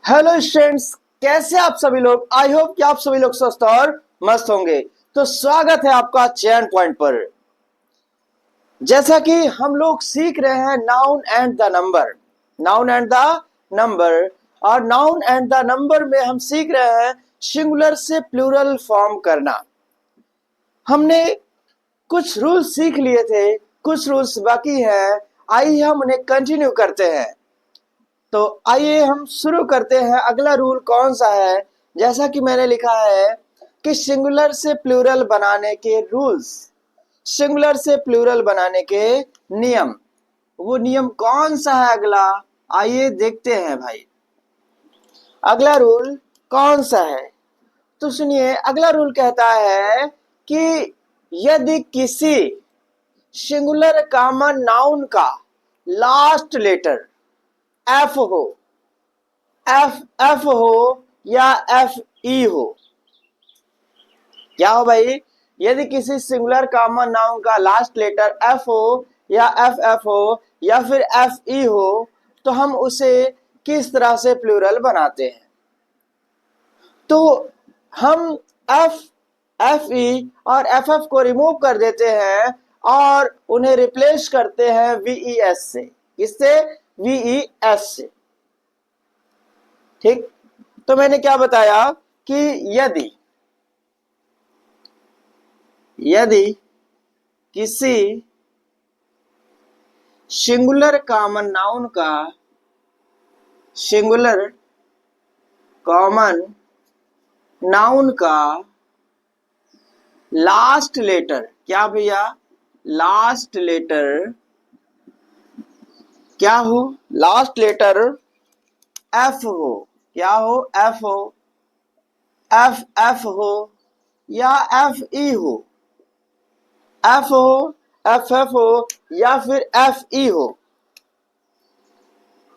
Hello students, कैसे आप सभी लोग। आई होप कि आप सभी लोग स्वस्थ और मस्त होंगे। तो स्वागत है आपका चयन पॉइंट पर। जैसा कि हम लोग सीख रहे हैं noun and the number, noun and the number. और नाउन एंड द नंबर में हम सीख रहे हैं सिंगुलर से प्लूरल फॉर्म करना। हमने कुछ रूल्स सीख लिए थे, कुछ रूल्स बाकी हैं। आइए हम उन्हें कंटिन्यू करते हैं। तो आइए हम शुरू करते हैं। अगला रूल कौन सा है? जैसा कि मैंने लिखा है कि सिंगुलर से प्लूरल बनाने के रूल्स, सिंगुलर से प्लूरल बनाने के नियम। वो नियम कौन सा है अगला? आइए देखते हैं भाई, अगला रूल कौन सा है। तो सुनिए, अगला रूल कहता है कि यदि किसी सिंगुलर कॉमन नाउन का लास्ट लेटर एफ हो, एफ एफ हो या एफ ई हो। क्या हो भाई? यदि किसी सिंगुलर कॉमन नाउन का लास्ट लेटर एफ हो या एफ हो या फिर एफ ई हो, तो हम उसे किस तरह से प्लूरल बनाते हैं? तो हम एफ एफ ई और एफ को रिमूव कर देते हैं और उन्हें रिप्लेस करते हैं वी एस से। किससे? वी एस से। ठीक। तो मैंने क्या बताया कि यदि यदि किसी सिंगुलर कॉमन नाउन का, सिंगुलर कॉमन नाउन का लास्ट लेटर, क्या भैया? लास्ट लेटर क्या हो? लास्ट लेटर एफ हो। क्या हो? एफ हो, एफ एफ हो या एफ ई हो, एफ हो, एफ हो या फिर एफ ई हो,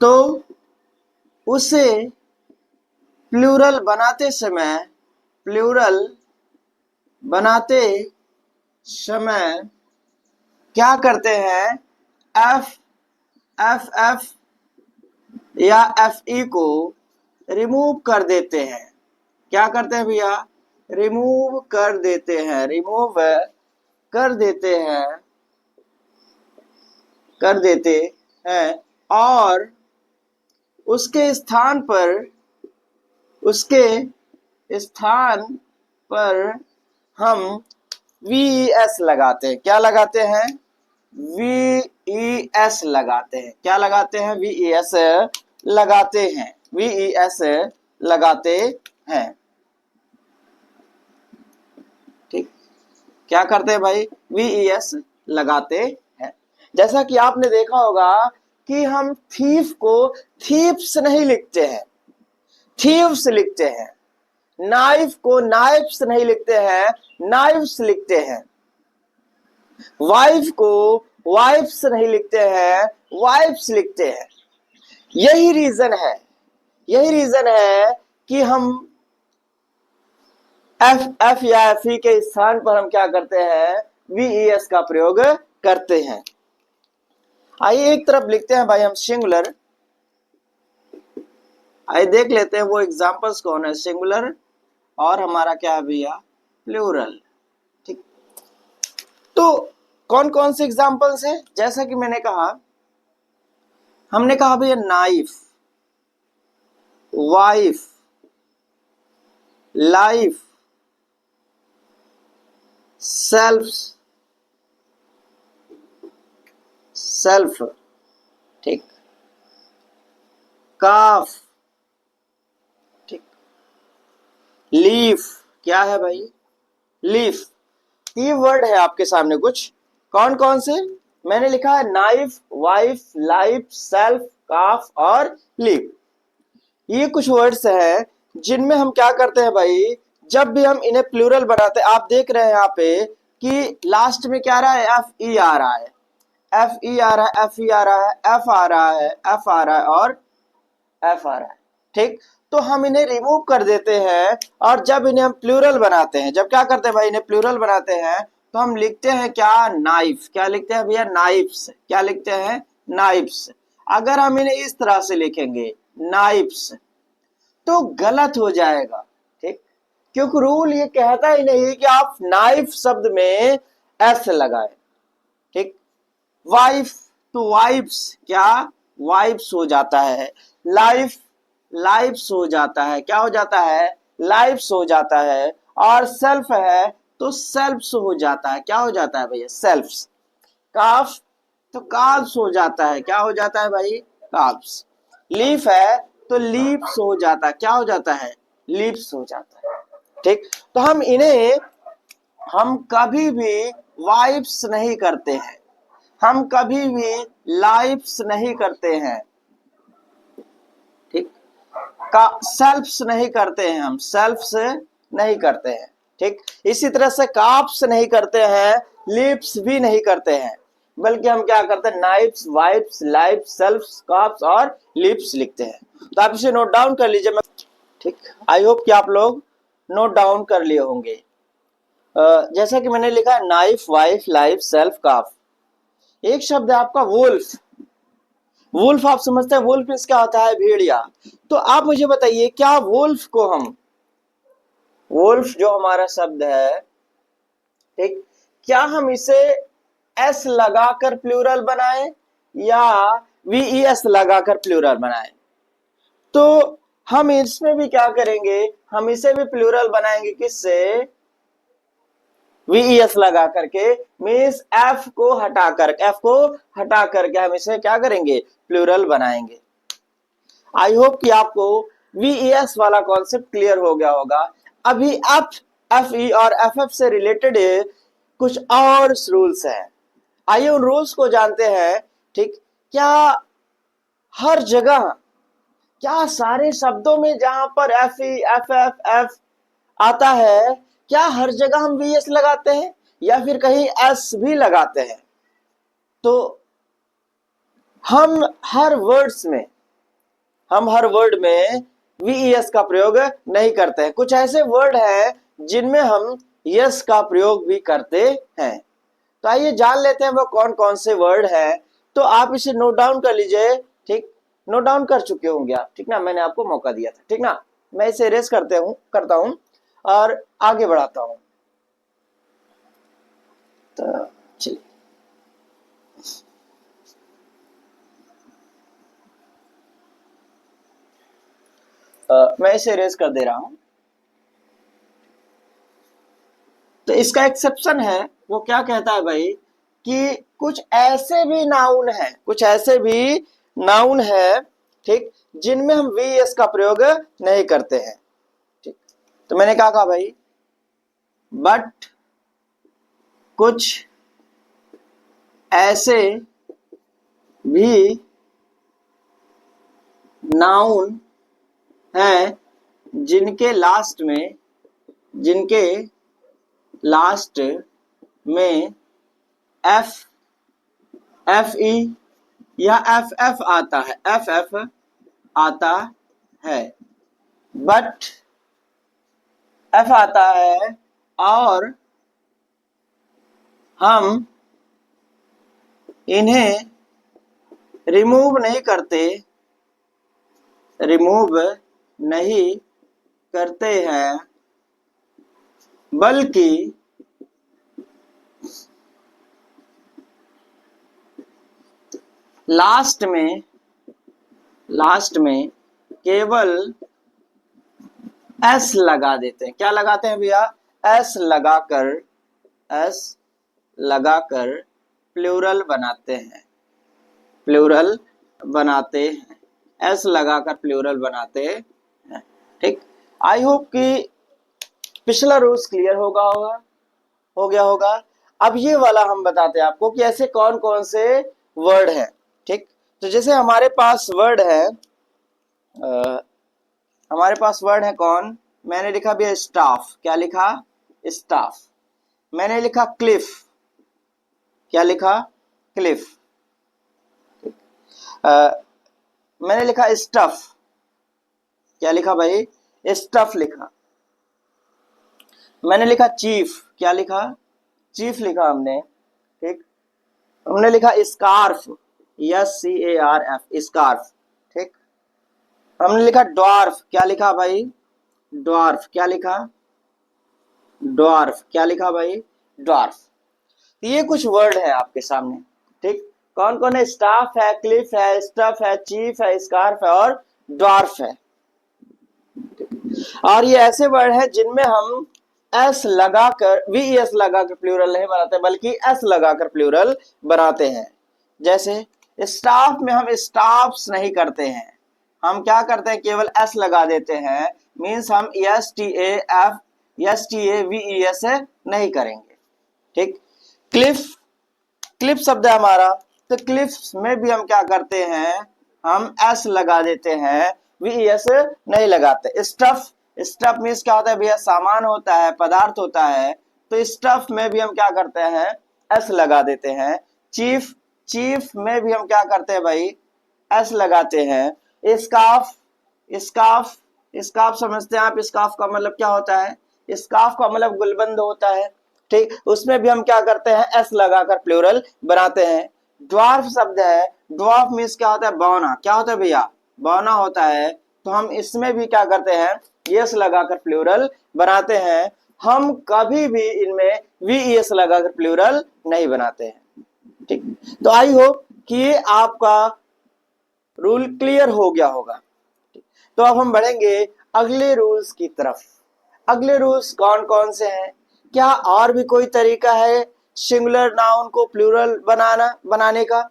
तो उसे प्लूरल बनाते समय, प्लूरल बनाते समय क्या करते हैं? एफ एफ एफ या एफ ई को रिमूव कर देते हैं। क्या करते हैं भैया? रिमूव कर देते हैं, रिमूव कर देते हैं, कर देते हैं और उसके स्थान पर, उसके स्थान पर हम वी एस लगाते हैं। क्या लगाते हैं? वी एस लगाते हैं। क्या लगाते हैं? वी एस लगाते हैं, वी एस लगाते हैं। ठीक। क्या करते हैं भाई? वी एस लगाते हैं। जैसा कि आपने देखा होगा कि हम थीफ को थीप्स नहीं लिखते हैं, थीव्स लिखते हैं। नाइफ को नाइफ्स नहीं लिखते हैं, नाइफ्स लिखते हैं। वाइफ को वाइफ्स नहीं लिखते हैं, वाइफ्स लिखते हैं। यही रीजन है, यही रीजन है कि हम एफ एफ या एफ ई के स्थान पर हम क्या करते हैं? वी एस का प्रयोग करते हैं। आइए एक तरफ लिखते हैं भाई हम सिंगुलर। आइए देख लेते हैं वो एग्जांपल्स कौन है, सिंगुलर और हमारा क्या है भैया? प्लूरल। ठीक। तो कौन कौन से एग्जांपल्स हैं? जैसा कि मैंने कहा, हमने कहा भैया knife, wife, life, self, self, ठीक, काफ, ठीक, लीफ। क्या है भाई? लीफ। ये वर्ड है आपके सामने कुछ, कौन कौन से? मैंने लिखा है नाइफ, वाइफ, लाइफ, सेल्फ, काफ और लीफ। ये कुछ वर्ड्स हैं जिनमें हम क्या करते हैं भाई, जब भी हम इन्हें प्लूरल बनाते हैं। आप देख रहे हैं यहाँ पे कि लास्ट में क्या आ रहा है? एफ ई आ रहा है, एफ ई आ रहा है, एफ ई आ रहा है, एफ आ रहा है, एफ आ रहा है और एफ आ रहा है। ठीक। तो हम इन्हें रिमूव कर देते हैं और जब इन्हें हम प्लूरल बनाते हैं, जब क्या करते हैं भाई? इन्हें प्लूरल बनाते हैं तो हम लिखते हैं क्या? नाइफ। क्या लिखते हैं भैया? नाइफ्स। क्या लिखते हैं? नाइफ्स। अगर हम इन्हें इस तरह से लिखेंगे नाइफ्स, तो गलत हो जाएगा। ठीक, क्योंकि रूल ये कहता ही नहीं कि आप नाइफ शब्द में एस लगाएं। ठीक, वाइफ तो वाइफ्स, क्या वाइफ्स हो जाता है। लाइफ लाइफ्स हो जाता है, क्या हो जाता है, लाइफ्स हो जाता है। और सेल्फ है तो सेल्फ्स हो जाता है, क्या हो जाता है भैया, सेल्फ्स। काफ तो काल्स हो जाता है, क्या हो जाता है भाई, काल्स। लीफ है तो लीप्स हो जाता है, क्या हो जाता है, लीप्स हो जाता है। ठीक, तो हम कभी भी वाइफ्स नहीं करते हैं, हम कभी भी लाइफ्स नहीं करते हैं। ठीक, का सेल्फ्स नहीं करते हैं, हम सेल्फ्स नहीं करते हैं। ठीक, इसी तरह से काप्स नहीं करते हैं, लिप्स भी नहीं करते हैं, बल्कि हम क्या करते हैं, नाइफ्स, वाइफ्स, लाइफ, सेल्फ्स, काप्स और लिप्स लिखते हैं। तो आप इसे नोट डाउन कर लीजिए। ठीक, आई होप कि आप लोग नोट डाउन कर लिए होंगे। जैसा कि मैंने लिखा है, नाइफ, वाइफ, लाइफ, सेल्फ, काफ। एक शब्द है आपका वुल्फ। वुल्फ आप समझते हैं, वुल्फ इसका होता है भेड़िया। तो आप मुझे बताइए, क्या वुल्फ को हम, वुल्फ जो हमारा शब्द है, ठीक, क्या हम इसे एस लगाकर प्लूरल बनाएं या वीईएस लगाकर प्लूरल बनाएं? तो हम इसमें भी क्या करेंगे, हम इसे भी प्लूरल बनाएंगे, किससे, वीईएस लगा करके, मीन्स एफ को हटा करके हम इसे क्या करेंगे, प्लूरल बनाएंगे। आई होप कि आपको वीईएस वाला कॉन्सेप्ट क्लियर हो गया होगा। अभी एफ ई और एफ एफ से रिलेटेड कुछ और रूल्स हैं, आइए उन रूल्स को जानते हैं। ठीक, क्या हर जगह, क्या सारे शब्दों में जहां पर F E, F F, F आता है, क्या हर जगह हम वी एस लगाते हैं या फिर कहीं एस भी लगाते हैं? तो हम हर वर्ड्स में, हम हर वर्ड में वीएस का प्रयोग नहीं करते हैं। कुछ ऐसे वर्ड हैं जिनमें हम यस का प्रयोग भी करते हैं। तो आइए जान लेते हैं वो कौन कौन से वर्ड हैं। तो आप इसे नोट डाउन कर लीजिए। ठीक, नोट डाउन कर चुके होंगे आप, ठीक ना, मैंने आपको मौका दिया था, ठीक ना। मैं इसे रेस करता हूं और आगे बढ़ाता हूं। तो चलिए, मैं इसे रेस कर दे रहा हूं। तो इसका एक्सेप्शन है, वो क्या कहता है भाई, कि कुछ ऐसे भी नाउन है, कुछ ऐसे भी नाउन है, ठीक, जिनमें हम वी एस का प्रयोग नहीं करते हैं। ठीक, तो मैंने क्या कहा भाई, बट कुछ ऐसे भी नाउन हैं जिनके लास्ट में एफ, एफ ई या एफ एफ आता है, एफ एफ आता है, बट एफ आता है और हम इन्हें रिमूव नहीं करते हैं, बल्कि लास्ट में केवल एस लगा देते हैं। क्या लगाते हैं भैया, एस लगाकर प्लूरल बनाते हैं, एस लगाकर प्लूरल बनाते हैं। ठीक, आई होप कि पिछला रूल्स क्लियर हो गया होगा। अब ये वाला हम बताते हैं आपको कि ऐसे कौन कौन से वर्ड हैं। ठीक, तो जैसे हमारे पास वर्ड है, हमारे पास वर्ड है कौन, मैंने लिखा भी स्टाफ, क्या लिखा, स्टाफ। मैंने लिखा क्लिफ, क्या लिखा, क्लिफ। मैंने लिखा स्टफ, क्या लिखा भाई, स्टफ लिखा। मैंने लिखा चीफ, क्या लिखा, चीफ लिखा हमने। ठीक, हमने लिखा स्कार्फ, SCARF, स्कार्फ। ठीक, हमने लिखा ड्वार्फ, क्या लिखा भाई? ड्वार्फ, क्या लिखा? ड्वार्फ, क्या लिखा भाई? ड्वार्फ। ये कुछ वर्ड है आपके सामने, ठीक। कौन कौन है? स्टाफ है, क्लिफ है, स्टफ है, चीफ है, स्कार्फ है और ड्वार्फ है। और ये ऐसे वर्ड है जिनमें हम एस लगाकर, वीएस लगाकर प्लूरल नहीं बनाते बल्कि एस लगाकर प्लूरल बनाते हैं। जैसे स्टाफ में हम स्टाफ्स नहीं करते हैं, हम क्या करते हैं? केवल एस लगा देते हैं। मीन्स हम STAVES नहीं करेंगे, ठीक। क्लिफ, क्लिफ शब्द है हमारा, तो क्लिफ में भी हम क्या करते हैं? हम एस लगा देते हैं, वीएस नहीं लगाते। स्टफ, स्टफ मीन्स क्या होता है भैया? सामान होता है, पदार्थ होता है, तो स्टफ में भी हम क्या करते हैं? एस लगा देते हैं। चीफ, चीफ में भी हम क्या करते हैं भाई? एस लगाते हैं। स्कार्फ, स्कार्फ, स्कार्फ समझते हैं आप? स्कार्फ का मतलब क्या होता है? स्कार्फ का मतलब गुलबंद होता है, ठीक। उसमें भी हम क्या करते हैं? एस लगाकर प्लूरल बनाते हैं। ड्वार्फ शब्द है, ड्वार्फ मीन्स क्या होता है? बौना, क्या होता है भैया? बौना होता है, तो हम इसमें भी क्या करते हैं? एस लगाकर प्लूरल बनाते हैं। हम कभी भी इनमें वीएस लगाकर प्लूरल नहीं बनाते हैं, ठीक। तो आई होप कि ये आपका रूल क्लियर हो गया होगा। तो अब हम बढ़ेंगे अगले रूल्स की तरफ। अगले रूल्स कौन कौन से हैं? क्या और भी कोई तरीका है सिंगुलर नाउन को प्लूरल बनाने का?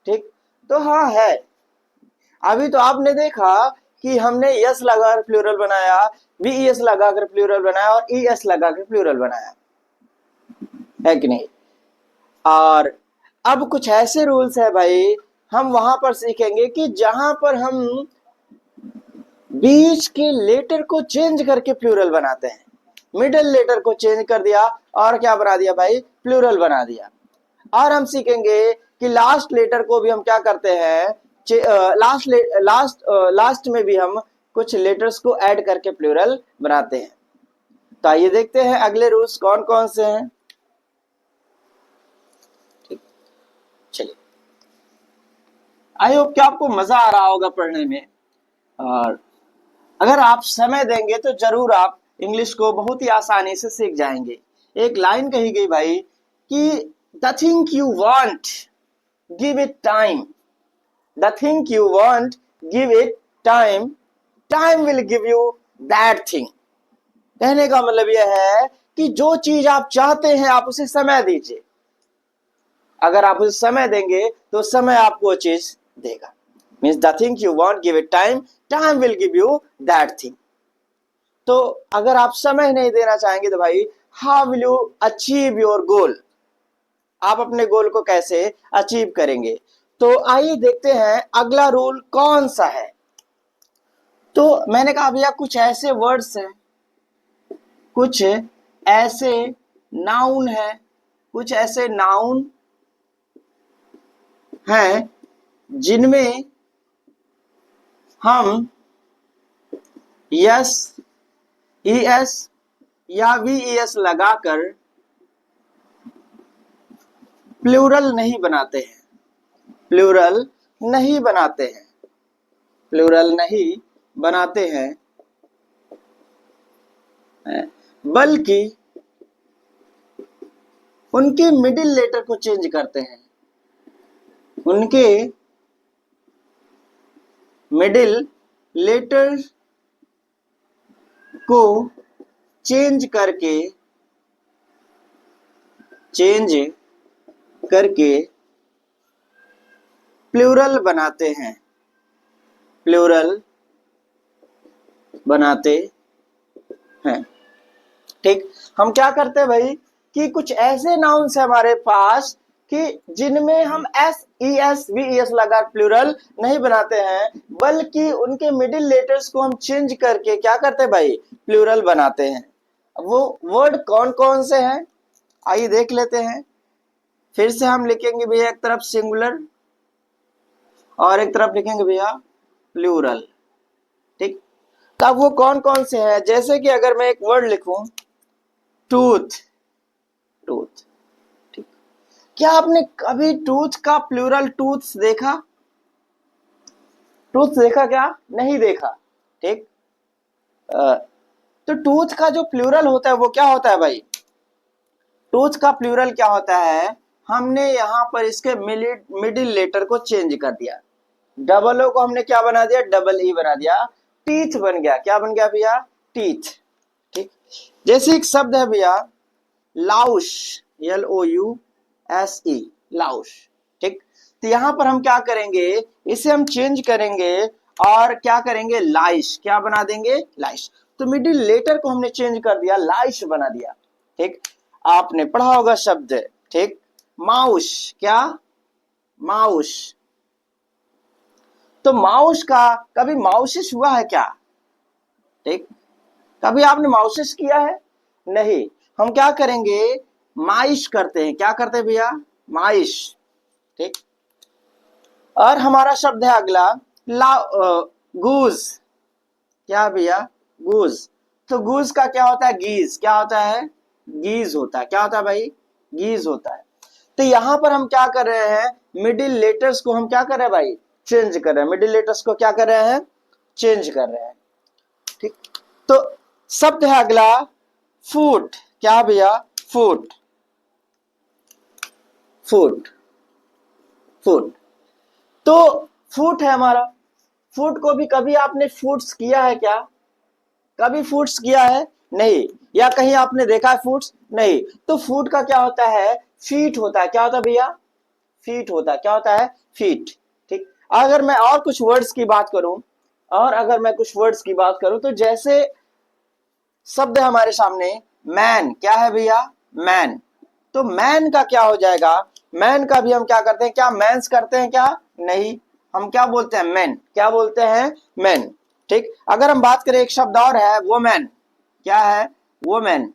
ठीक, तो हाँ है। अभी तो आपने देखा कि हमने यस लगाकर प्लूरल बनाया, वीएस लगाकर प्लूरल बनाया और ईएस लगाकर प्लूरल बनाया, है कि नहीं? और अब कुछ ऐसे रूल्स है भाई, हम वहां पर सीखेंगे कि जहां पर हम बीच के लेटर को चेंज करके प्लूरल बनाते हैं। मिडिल लेटर को चेंज कर दिया और क्या बना दिया भाई? प्लूरल बना दिया। और हम सीखेंगे कि लास्ट लेटर को भी हम क्या करते हैं? लास्ट में भी हम कुछ लेटर्स को ऐड करके प्लूरल बनाते हैं। तो आइए देखते हैं अगले रूल्स कौन कौन से हैं। ठीक, चलिए। आई होप कि आपको मजा आ रहा होगा पढ़ने में, और अगर आप समय देंगे तो जरूर आप इंग्लिश को बहुत ही आसानी से सीख जाएंगे। एक लाइन कही गई भाई कि the thing you want give it time, the thing you want give it time, time will give you that thing. कहने का मतलब यह है कि जो चीज आप चाहते हैं आप उसे समय दीजिए। अगर आप उसे समय देंगे तो समय आपको वो चीज देगा। Means the thing you want give it time, time will give you that thing. तो अगर आप समय नहीं देना चाहेंगे तो भाई how will you achieve your goal? आप अपने गोल को कैसे अचीव करेंगे? तो आइए देखते हैं अगला रूल कौन सा है। तो मैंने कहा भैया कुछ ऐसे वर्ड्स हैं, कुछ ऐसे नाउन है, कुछ ऐसे नाउन हैं जिनमें हम यस, ईएस या वीएस लगाकर प्लूरल नहीं बनाते हैं, प्लूरल नहीं बनाते हैं, प्लूरल नहीं बनाते हैं, बल्कि उनके मिडिल लेटर को चेंज करते हैं। उनके मिडिल लेटर को चेंज करके प्लूरल बनाते हैं, प्लूरल बनाते हैं। ठीक, हम क्या करते हैं भाई कि कुछ ऐसे नाउन्स है हमारे पास कि जिनमें हम S, E S, V S लगा प्लूरल नहीं बनाते हैं, बल्कि उनके मिडिल लेटर्स को हम चेंज करके क्या करते हैं भाई? प्लूरल बनाते हैं। वो वर्ड कौन कौन से हैं आइए देख लेते हैं। फिर से हम लिखेंगे भैया एक तरफ सिंगुलर और एक तरफ लिखेंगे भैया प्लूरल। ठीक, तब वो कौन कौन से हैं? जैसे कि अगर मैं एक वर्ड लिखूं टूथ, टूथ, ठीक, क्या आपने कभी टूथ का प्लूरल टूथ्स देखा? टूथ देखा क्या? नहीं देखा। ठीक। तो टूथ का जो प्लूरल होता है वो क्या होता है भाई? टूथ का प्लूरल क्या होता है? हमने यहाँ पर इसके मिडिल लेटर को चेंज कर दिया, डबल ओ को हमने क्या बना दिया? डबल ई बना दिया, टीथ बन गया। क्या बन गया भैया? टीथ। ठीक। जैसे एक शब्द है भैया लाउश, LOUSE, लाउश। ठीक। तो यहां पर हम क्या करेंगे, इसे हम चेंज करेंगे और क्या करेंगे? लाइश। क्या बना देंगे? लाइश। तो मिडिल लेटर को हमने चेंज कर दिया, लाइश बना दिया। ठीक। आपने पढ़ा होगा शब्द, ठीक, माउस। क्या? माउस। तो माउस का कभी माउसिस हुआ है क्या? ठीक। कभी आपने माउसिस किया है? नहीं। हम क्या करेंगे? माइश करते हैं। क्या करते हैं भैया? माइश। ठीक। और हमारा शब्द है अगला गूज। क्या भैया? गूज। तो गूज का क्या होता है? गीज। क्या होता है? गीज होता है। क्या होता है भाई? गीज होता है। तो यहां पर हम क्या कर रहे हैं? मिडिल लेटर्स को हम क्या कर रहे हैं भाई? चेंज कर रहे हैं। मिडिल लेटर्स को क्या कर रहे हैं? चेंज कर रहे हैं। ठीक। तो शब्द है अगला फूट। क्या भैया? फूट। फूट। फूट। तो फूट है हमारा। फूट को भी कभी आपने फूट्स किया है क्या? कभी फूट्स किया है? नहीं। या कहीं आपने देखा है फूट्स? नहीं। तो फूट का क्या होता है? फीट होता है। क्या होता है भैया? फीट होता है। क्या होता है? फीट। ठीक। अगर मैं और कुछ वर्ड्स की बात करूं, तो जैसे शब्द है हमारे सामने मैन। क्या है भैया? मैन। तो मैन का क्या हो जाएगा? मैन का भी हम क्या करते हैं? क्या मैंस करते हैं क्या? नहीं। हम क्या बोलते हैं? मैन। क्या बोलते हैं? मैन। ठीक। अगर हम बात करें, एक शब्द और है वुमेन। क्या है? वुमेन।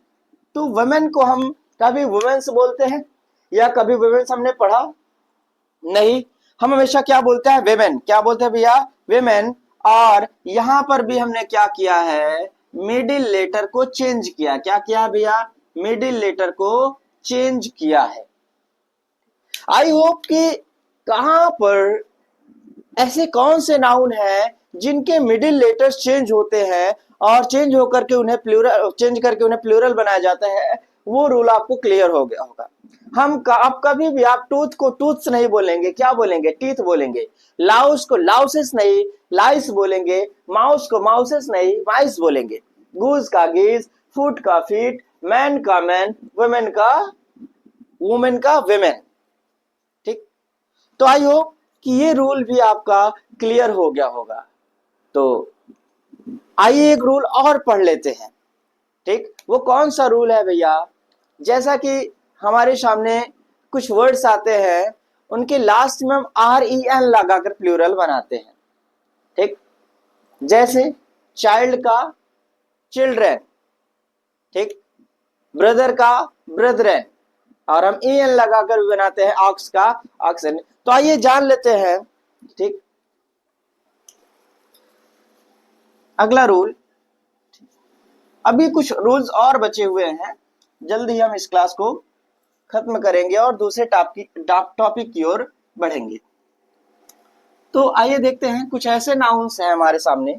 तो वुमेन को हम कभी वुमेन्स बोलते हैं या कभी वुमेन्स हमने पढ़ा? नहीं। हम हमेशा क्या बोलते हैं? वेमेन। क्या बोलते हैं भैया? वेमेन। और यहां पर भी हमने क्या किया है? मिडिल लेटर को चेंज किया। क्या किया भैया? मिडिल लेटर को चेंज किया है। आई होप कि कहां पर ऐसे कौन से नाउन हैं जिनके मिडिल लेटर्स चेंज होते हैं और चेंज करके उन्हें प्लूरल बनाया जाता है, वो रूल आपको क्लियर हो गया होगा। आप कभी भी आप टूथ को टूथ्स नहीं बोलेंगे, क्या बोलेंगे? टीथ बोलेंगे। लाउस को लाउसेस नहीं, लाइस बोलेंगे। माउस को माउसेस नहीं, माइस बोलेंगे। गूज का गीज, फूट का फीट, मैन का मैन, वुमेन का वेमेन। ठीक। तो आई होप कि ये रूल भी आपका क्लियर हो गया होगा। तो आइए एक रूल और पढ़ लेते हैं। ठीक। वो कौन सा रूल है भैया? जैसा कि हमारे सामने कुछ वर्ड्स आते हैं, उनके लास्ट में हम REN लगाकर प्लूरल बनाते हैं। ठीक। जैसे चाइल्ड का चिल्ड्रेन। ठीक। ब्रदर का ब्रदरेन। और हम EN लगाकर भी बनाते हैं ऑक्स का ऑक्सन। तो आइए जान लेते हैं। ठीक। अगला रूल, अभी कुछ रूल्स और बचे हुए हैं, जल्दी हम इस क्लास को खत्म करेंगे और दूसरे टॉपिक की ओर बढ़ेंगे। तो आइए देखते हैं, कुछ ऐसे नाउन्स हैं हमारे सामने,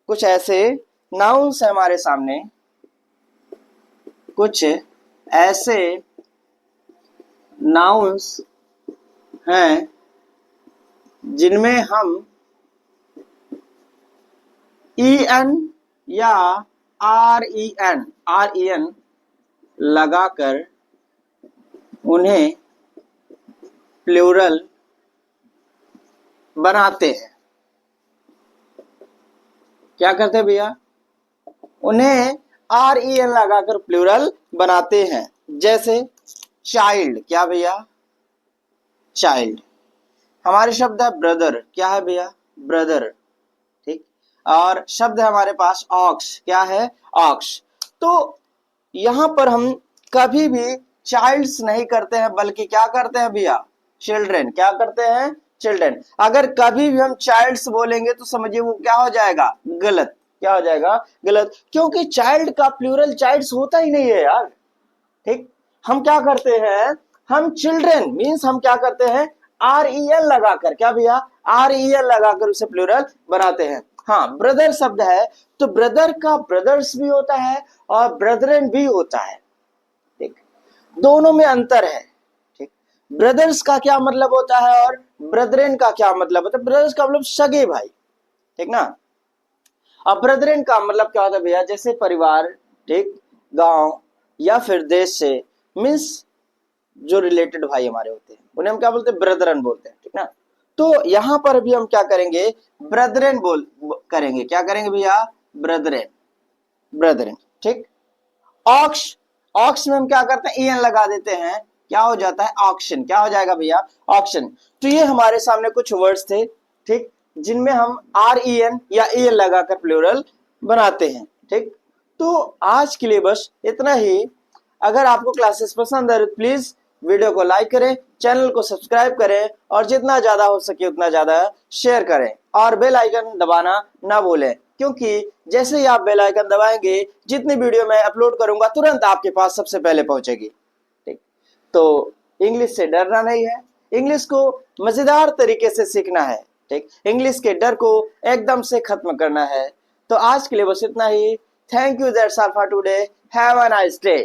कुछ ऐसे नाउन्स हैं हमारे सामने, कुछ ऐसे नाउन्स हैं जिनमें हम EN या REN लगाकर उन्हें प्लूरल बनाते हैं। क्या करते हैं भैया? उन्हें REN लगाकर प्लूरल बनाते हैं। जैसे चाइल्ड। क्या भैया? चाइल्ड। हमारे शब्द है ब्रदर। क्या है भैया? ब्रदर। ठीक। और शब्द है हमारे पास ऑक्स। क्या है? ऑक्स। तो यहां पर हम कभी भी चाइल्ड्स नहीं करते हैं, बल्कि क्या करते हैं भैया? चिल्ड्रेन। क्या करते हैं? चिल्ड्रेन। अगर कभी भी हम चाइल्ड्स बोलेंगे तो समझिए वो क्या हो जाएगा? गलत। क्या हो जाएगा? गलत। क्योंकि चाइल्ड का प्लूरल चाइल्ड्स होता ही नहीं है यार। ठीक। हम क्या करते हैं? हम चिल्ड्रेन मीन्स हम क्या करते हैं? REN लगाकर। क्या भैया? REN लगाकर उसे प्लूरल बनाते हैं। हाँ, ब्रदर शब्द है तो ब्रदर का ब्रदर्स भी होता है और ब्रदरन भी होता है। ठीक, दोनों में अंतर है। ठीक, ब्रदर्स का क्या मतलब होता है और ब्रदरन का क्या मतलब होता है? ब्रदर्स का मतलब सगे भाई, ठीक ना। अब ब्रदरन का मतलब क्या होता है भैया? जैसे परिवार, ठीक, गांव या फिर देश से, मीन्स जो रिलेटेड भाई हमारे होते हैं उन्हें हम क्या बोलते हैं? ब्रदरन बोलते हैं, ठीक ना। तो यहां पर भी हम क्या करेंगे? ब्रदरन करेंगे। क्या करेंगे भैया? ब्रदरन, ब्रदरन, ठीक। ऑक्स, ऑक्स में हम क्या करते हैं? ईएन लगा देते हैं, क्या हो जाता है? ऑक्शन। क्या हो जाएगा भैया? ऑक्शन। तो ये हमारे सामने कुछ वर्ड्स थे, ठीक, जिनमें हम आर ई एन या ई एन लगाकर प्लूरल बनाते हैं, ठीक। तो आज के लिए बस इतना ही। अगर आपको क्लासेस पसंद है तो प्लीज वीडियो को लाइक करें, चैनल को सब्सक्राइब करें और जितना ज्यादा हो सके उतना ज्यादा शेयर करें और बेल आइकन दबाना ना भूलें, क्योंकि जैसे ही आप बेल आइकन दबाएंगे जितनी वीडियो मैं अपलोड करूंगा तुरंत आपके पास सबसे पहले पहुंचेगी। ठीक, तो इंग्लिश से डरना नहीं है, इंग्लिश को मजेदार तरीके से सीखना है। ठीक, इंग्लिश के डर को एकदम से खत्म करना है। तो आज के लिए बस इतना ही। Thank you, that's all for today. Have a nice day.